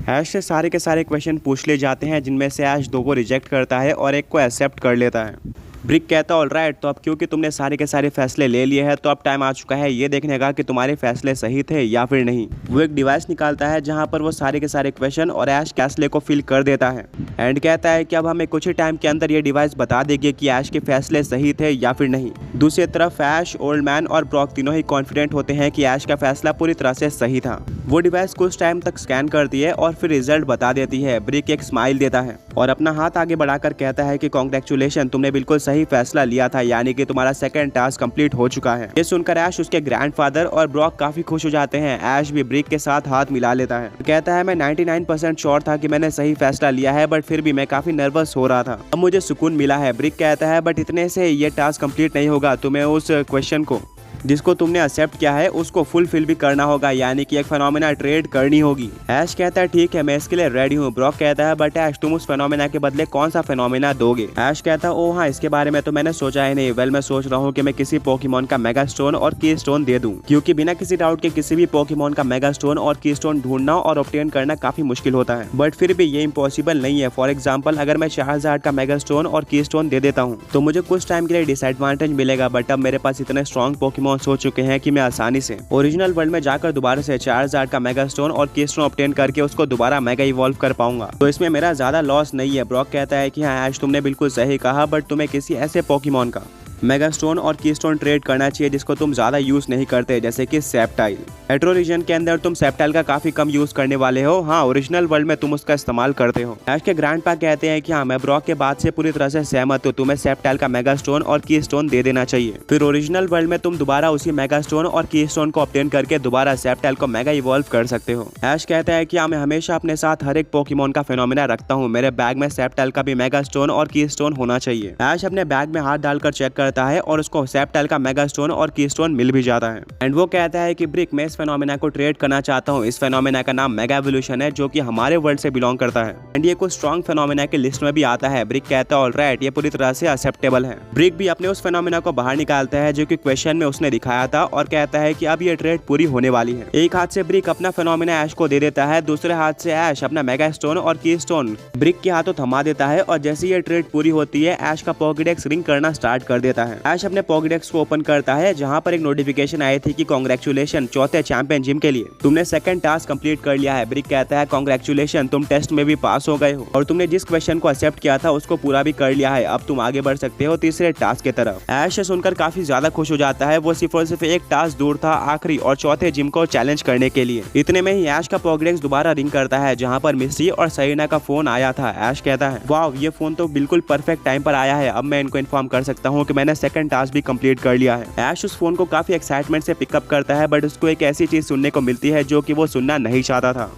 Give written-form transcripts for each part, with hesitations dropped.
ऐश से सारे के सारे क्वेश्चन पूछ लिए जाते हैं, जिनमें से ऐश 2 को रिजेक्ट करता है और 1 को एक्सेप्ट कर लेता है। ब्रिक कहता है ऑलराइट, तो अब क्योंकि तुमने सारे के सारे फैसले ले लिए हैं तो अब टाइम आ चुका है ये देखने का कि तुम्हारे फैसले सही थे या फिर नहीं। वो एक डिवाइस निकालता है जहां पर वो सारे के सारे क्वेश्चन और ऐश फैसले को फिल कर देता है एंड कहता है कि अब हमें कुछ ही टाइम के अंदर ये डिवाइस बता देगी कि ऐश के फैसले सही थे या फिर नहीं। दूसरी तरफ ऐश, ओल्ड मैन और ब्रॉक तीनों ही कॉन्फिडेंट होते हैं कि ऐश का फैसला पूरी तरह से सही था। वो डिवाइस कुछ टाइम तक स्कैन करती है और फिर रिजल्ट बता देती है। ब्रिक एक स्माइल देता है और अपना हाथ आगे बढ़ाकर कहता है कि कांग्रेचुलेशन, तुमने बिल्कुल सही फैसला लिया था, यानी कि तुम्हारा सेकंड टास्क कंप्लीट हो चुका है। ये सुनकर ऐश, उसके ग्रैंडफादर और ब्रॉक काफी खुश हो जाते हैं। ऐश भी ब्रिक के साथ हाथ मिला लेता है, कहता है मैं 99% श्योर था कि मैंने सही फैसला लिया है, बट फिर भी मैं काफी नर्वस हो रहा था। अब मुझे सुकून मिला है। ब्रिक कहता है बट इतने से ये टास्क कंप्लीट नहीं होगा, तुम्हें उस क्वेश्चन को जिसको तुमने एक्सेप्ट किया है उसको फुलफिल भी करना होगा, यानी कि एक फेनोमेना ट्रेड करनी होगी। ऐश कहता है ठीक है, मैं इसके लिए रेडी हूँ। ब्रॉक कहता है बट ऐश, तुम उस फेनोमेना के बदले कौन सा फेनोमेना दोगे? ऐश कहता है ओ हाँ, इसके बारे में तो मैंने सोचा ही नहीं। वेल, मैं सोच रहा हूँ कि मैं किसी पोकेमॉन का मेगा स्टोन और की स्टोन दे दूं, क्योंकि बिना किसी डाउट के किसी भी पोकेमॉन का मेगा स्टोन और की स्टोन ढूंढना और ऑब्टेन करना काफी मुश्किल होता है, बट फिर भी ये इम्पॉसिबल नहीं है। फॉर एग्जाम्पल, अगर मैं चारजार्ड का मेगा स्टोन और की स्टोन दे देता हूँ तो मुझे कुछ टाइम के लिए डिसएडवांटेज मिलेगा, बट अब मेरे पास इतने स्ट्रॉन्ग पोकेमॉन्स हो चुके हैं कि मैं आसानी से ओरिजिनल वर्ल्ड में जाकर दोबारा से चारजार्ड का मेगा स्टोन और की स्टोन ऑब्टेन करके उसको दोबारा मेगा इवॉल्व कर पाऊंगा, तो इसमें मेरा ज्यादा लॉस नहीं है। ब्रॉक कहता है कि हाँ ऐश, तुमने बिल्कुल सही कहा, बट तुम्हें किसी ऐसे पोकेमॉन का मेगा स्टोन और की स्टोन ट्रेड करना चाहिए जिसको तुम ज्यादा यूज नहीं करते, जैसे कि सेप्टाइल। हेट्रो रीजन के अंदर तुम सेप्टाइल का काफी कम यूज करने वाले हो। हाँ, ओरिजिनल वर्ल्ड में तुम उसका इस्तेमाल करते हो। ऐश के ग्रैंडपा कहते हैं कि हाँ, मैं ब्रॉक के बात से पूरी तरह से सहमत हूँ, तुम्हें सेप्टाइल का मेगा स्टोन और की स्टोन दे देना चाहिए। फिर ओरिजिनल वर्ल्ड में तुम दोबारा उसी मेगा स्टोन और की स्टोन को ऑब्टेन करके दोबारा सेप्टाइल को मेगा इवॉल्व कर सकते हो। ऐश कहता है कि हाँ, मैं हमेशा अपने साथ हर एक पोकेमॉन का फेनोमेना रखता हूँ, मेरे बैग में सेप्टाइल का भी मेगा स्टोन और की स्टोन होना चाहिए। ऐश अपने बैग में हाथ डालकर चेक करता है और उसको सेप्टाइल का मेगा स्टोन और की स्टोन मिल भी जाता है एंड वो कहता है कि ब्रिक, मैं इस फेनोमेना को ट्रेड करना चाहता हूँ। इस फेनोमेना का नाम मेगा एवोल्यूशन है, जो कि हमारे वर्ल्ड से बिलोंग करता है एंड ये कुछ स्ट्रॉन्ग फेनोमेना की लिस्ट में भी आता है। ब्रिक कहता है ऑलराइट, ये पूरी तरह से एक्सेप्टेबल है। ब्रिक भी अपने उस फेनोमेना को बाहर निकालता है जो कि क्वेश्चन में उसने दिखाया था और कहता है कि अब ये ट्रेड पूरी होने वाली है। एक हाथ से ब्रिक अपना फेनोमेना ऐश को दे देता है, दूसरे हाथ से ऐश अपना मेगा स्टोन और की स्टोन ब्रिक के हाथों थमा देता है और जैसे ये ट्रेड पूरी होती है ऐश का पॉकेडेक्स रिंग करना स्टार्ट कर देता है। ऐश अपने पॉकेडेक्स को ओपन करता है जहां पर एक नोटिफिकेशन आई थी कि कांग्रेचुलेशन, चौथे चैंपियन जिम के लिए तुमने सेकंड टास्क कंप्लीट कर लिया है। ब्रिक कहता है कांग्रेचुलेशन, तुम टेस्ट में भी पास हो गए हो और तुमने जिस क्वेश्चन को एक्सेप्ट किया था उसको पूरा भी कर लिया है। अब तुम आगे बढ़ सकते हो तीसरे टास्क की तरफ। ऐश सुनकर काफी ज्यादा खुश हो जाता है। वो सिर्फ और सिर्फ एक टास्क दूर था आखिरी और चौथे जिम को चैलेंज करने के लिए। इतने में ही ऐश का पॉकेडेक्स दोबारा रिंग करता है जहाँ पर मिस्ट्री और सरीना का फोन आया था। ऐश कहता है वाह, ये फोन तो बिल्कुल परफेक्ट टाइम पर आया है, अब मैं इनको इन्फॉर्म कर सकता हूँ कि मैंने सेकंड टास्क भी कंप्लीट कर लिया है। ऐश उस फोन को काफी एक्साइटमेंट से पिकअप करता है, बट उसको एक ऐसी चीज सुनने को मिलती है जो कि वो सुनना नहीं चाहता था।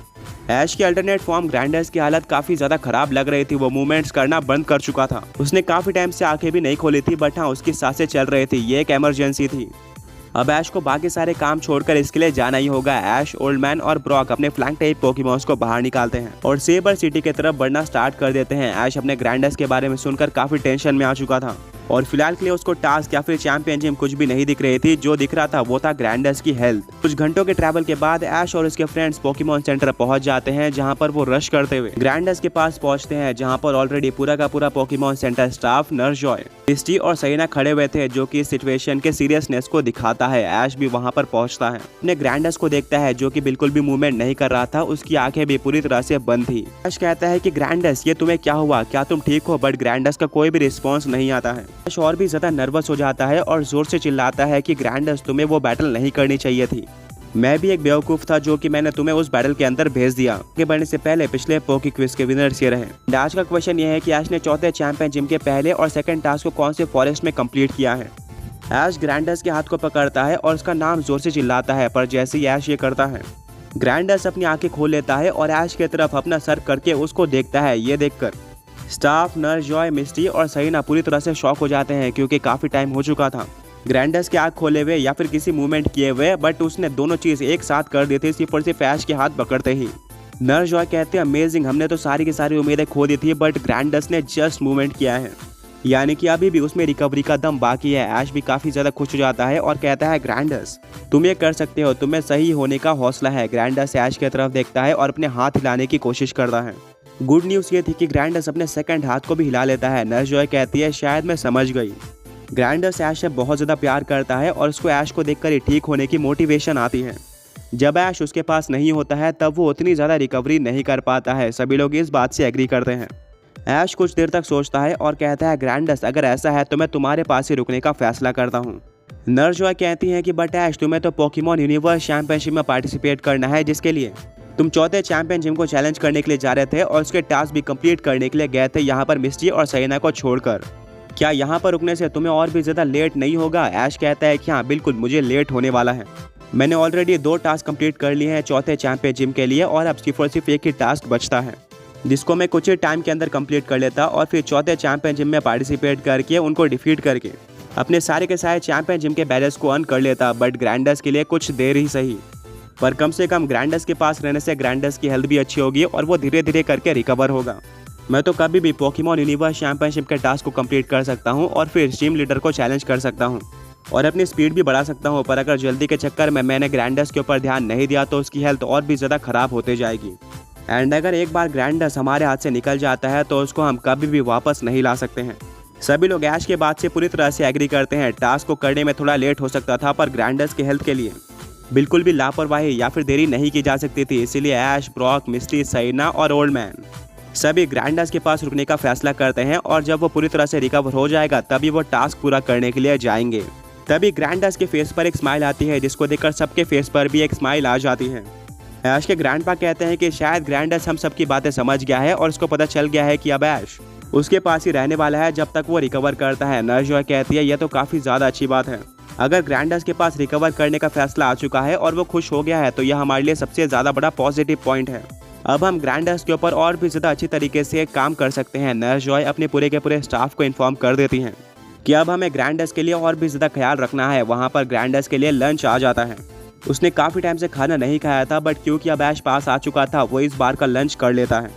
ऐश की अल्टरनेट फॉर्म ग्रैंडर्स की हालत काफी ज्यादा खराब लग रही थी। वो मूवमेंट्स करना बंद कर चुका था। उसने काफी टाइम से आंखें भी नहीं खोली थी, बट हाँ, उसकी सांसें चल रही थी। ये एक इमरजेंसी थी। अब ऐश को बाकी सारे काम छोड़कर इसके लिए जाना ही होगा। ऐश, ओल्ड मैन और ब्रॉक अपने फ्लैंक टाइप पोकेमॉन्स को बाहर निकालते हैं और सेबर सिटी की तरफ बढ़ना स्टार्ट कर देते हैं। ऐश अपने ग्रैंडर्स के बारे में सुनकर काफी टेंशन में आ चुका था और फिलहाल के लिए उसको टास्क या फिर चैंपियन जिम कुछ भी नहीं दिख रही थी। जो दिख रहा था वो था ग्रैंडर्स की हेल्थ। कुछ घंटों के ट्रैवल के बाद ऐश और उसके फ्रेंड्स पोकेमॉन सेंटर पहुंच जाते हैं, जहां पर वो रश करते हुए ग्रैंडर्स के पास पहुंचते हैं, जहां पर ऑलरेडी पूरा का पूरा Pokemon centre staff, nurse Joy, Misty और सरीना खड़े हुए थे, जो कि इस सिचुएशन के सीरियसनेस को दिखाता है। ऐश भी वहां पर पहुंचता है, अपने ग्रैंडर्स को देखता है जो कि बिल्कुल भी मूवमेंट नहीं कर रहा था। उसकी आंखें भी पूरी तरह से बंद थी। ऐश कहता है कि ग्रैंडर्स, ये तुम्हें क्या हुआ, क्या तुम ठीक हो? बट ग्रैंडर्स का कोई भी रिस्पॉन्स नहीं आता है। ऐश और भी ज्यादा नर्वस हो जाता है और जोर से चिल्लाता है कि ग्रैंडर्स, तुम्हें वो बैटल नहीं करनी चाहिए थी। मैं भी एक बेवकूफ था जो कि मैंने तुम्हें उस बैटल के अंदर भेज दिया। आगे बढ़ने से पहले पिछले पोकी क्विज के विनर्स ये रहे। आज का क्वेश्चन ये है कि ऐश ने चौथे चैंपियन जिम के पहले और सेकंड टास्क को कौन से फॉरेस्ट में कंप्लीट किया है? ऐश ग्रैंडर्स के हाथ को पकड़ता है और उसका नाम जोर से चिल्लाता है, पर जैसे ही ऐश ये करता है ग्रैंडर्स अपनी आंखें खोल लेता है और ऐश की तरफ अपना सर करके उसको देखता है। ये देखकर स्टाफ, नर्स जॉय, मिस्टी और सरीना पूरी तरह से शॉक हो जाते हैं, क्योंकि काफी टाइम हो चुका था ग्रैंडर्स के आंख खोले हुए या फिर किसी मूवमेंट किए हुए, बट उसने दोनों चीज एक साथ कर दी थी सिर्फ और सिर्फ ऐश के हाथ पकड़ते ही। नर्स जॉय कहते हैं अमेजिंग, हमने तो सारी की सारी उम्मीदें खो दी थी, बट ग्रैंडर्स ने जस्ट मूवमेंट किया है। यानी कि अभी भी उसमें रिकवरी का दम बाकी है। ऐश भी काफी ज्यादा खुश हो जाता है और कहता है ग्रैंडस तुम ये कर सकते हो, तुम्हें सही होने का हौसला है। ग्रैंडस ऐश की तरफ देखता है और अपने हाथ हिलाने की कोशिश करता है। गुड न्यूज़ ये थी कि ग्रैंडस अपने सेकंड हाथ को भी हिला लेता है। नर्स जॉय कहती है शायद मैं समझ गई। ग्रैंडस ऐश से बहुत ज़्यादा प्यार करता है और उसको ऐश को देखकर ही ठीक होने की मोटिवेशन आती है। जब ऐश उसके पास नहीं होता है तब वो उतनी ज़्यादा रिकवरी नहीं कर पाता है। सभी लोग इस बात से एग्री करते हैं। ऐश कुछ देर तक सोचता है और कहता है ग्रैंडस अगर ऐसा है तो मैं तुम्हारे पास ही रुकने का फैसला करता हूँ। नर्स जॉय कहती हैं कि बट ऐश तुम्हें तो पोकेमॉन यूनिवर्स चैंपियनशिप में पार्टिसिपेट करना है, जिसके लिए तुम चौथे चैंपियन जिम को चैलेंज करने के लिए जा रहे थे और उसके टास्क भी कंप्लीट करने के लिए गए थे यहाँ पर मिस्टी और सैना को छोड़कर। क्या यहाँ पर रुकने से तुम्हें और भी ज़्यादा लेट नहीं होगा? ऐश कहता है कि हाँ बिल्कुल मुझे लेट होने वाला है। मैंने ऑलरेडी 2 टास्क कंप्लीट कर लिए हैं चौथे चैंपियन जिम के लिए और अब सिर्फ एक ही टास्क बचता है जिसको मैं कुछ ही टाइम के अंदर कंप्लीट कर लेता और फिर चौथे चैंपियन जिम में पार्टिसिपेट करके उनको डिफीट करके अपने सारे के सारे चैंपियन जिम के बैलेंस को अर्न कर लेता। बट ग्रैंडस के लिए कुछ देर ही सही, पर कम से कम ग्रैंडस के पास रहने से ग्रैंडस की हेल्थ भी अच्छी होगी और वो धीरे धीरे करके रिकवर होगा। मैं तो कभी भी पोकेमॉन यूनिवर्स चैंपियनशिप के टास्क को कंप्लीट कर सकता हूँ और फिर टीम लीडर को चैलेंज कर सकता हूँ और अपनी स्पीड भी बढ़ा सकता हूँ, पर अगर जल्दी के चक्कर में मैंने ग्रैंडस के ऊपर ध्यान नहीं दिया तो उसकी हेल्थ और भी ज़्यादा खराब होते जाएगी। एंड अगर एक बार ग्रैंडस हमारे हाथ से निकल जाता है तो उसको हम कभी भी वापस नहीं ला सकते हैं। सभी लोग ऐश के बात से पूरी तरह से एग्री करते हैं। टास्क को करने में थोड़ा लेट हो सकता था पर ग्रैंडस की हेल्थ के लिए बिल्कुल भी लापरवाही या फिर देरी नहीं की जा सकती थी। इसीलिए ऐश, ब्रॉक, मिस्टी, सैना और ओल्ड मैन सभी ग्रैंडस के पास रुकने का फैसला करते हैं और जब वो पूरी तरह से रिकवर हो जाएगा तभी वो टास्क पूरा करने के लिए जाएंगे। तभी ग्रैंडस के फेस पर एक स्माइल आती है जिसको देखकर सबके फेस पर भी एक स्माइल आ जाती है। ऐश के ग्रैंडपा कहते हैं कि शायद ग्रैंडस हम सबकी बातें समझ गया है और उसको पता चल गया है कि अब ऐश उसके पास ही रहने वाला है जब तक वो रिकवर करता है। नर्स जॉय कहती है यह तो काफ़ी ज़्यादा अच्छी बात है। अगर ग्रैंडस के पास रिकवर करने का फैसला आ चुका है और वो खुश हो गया है तो यह हमारे लिए सबसे ज़्यादा बड़ा पॉजिटिव पॉइंट है। अब हम ग्रैंडस के ऊपर और भी ज़्यादा अच्छी तरीके से काम कर सकते हैं। नर्स जॉय अपने पूरे के पूरे स्टाफ को इन्फॉर्म कर देती हैं कि अब हमें ग्रैंडस के लिए और भी ज़्यादा ख्याल रखना है। वहाँ पर ग्रैंडस के लिए लंच आ जाता है। उसने काफ़ी टाइम से खाना नहीं खाया था बट क्योंकि अब ऐश पास आ चुका था वो इस बार का लंच कर लेता है।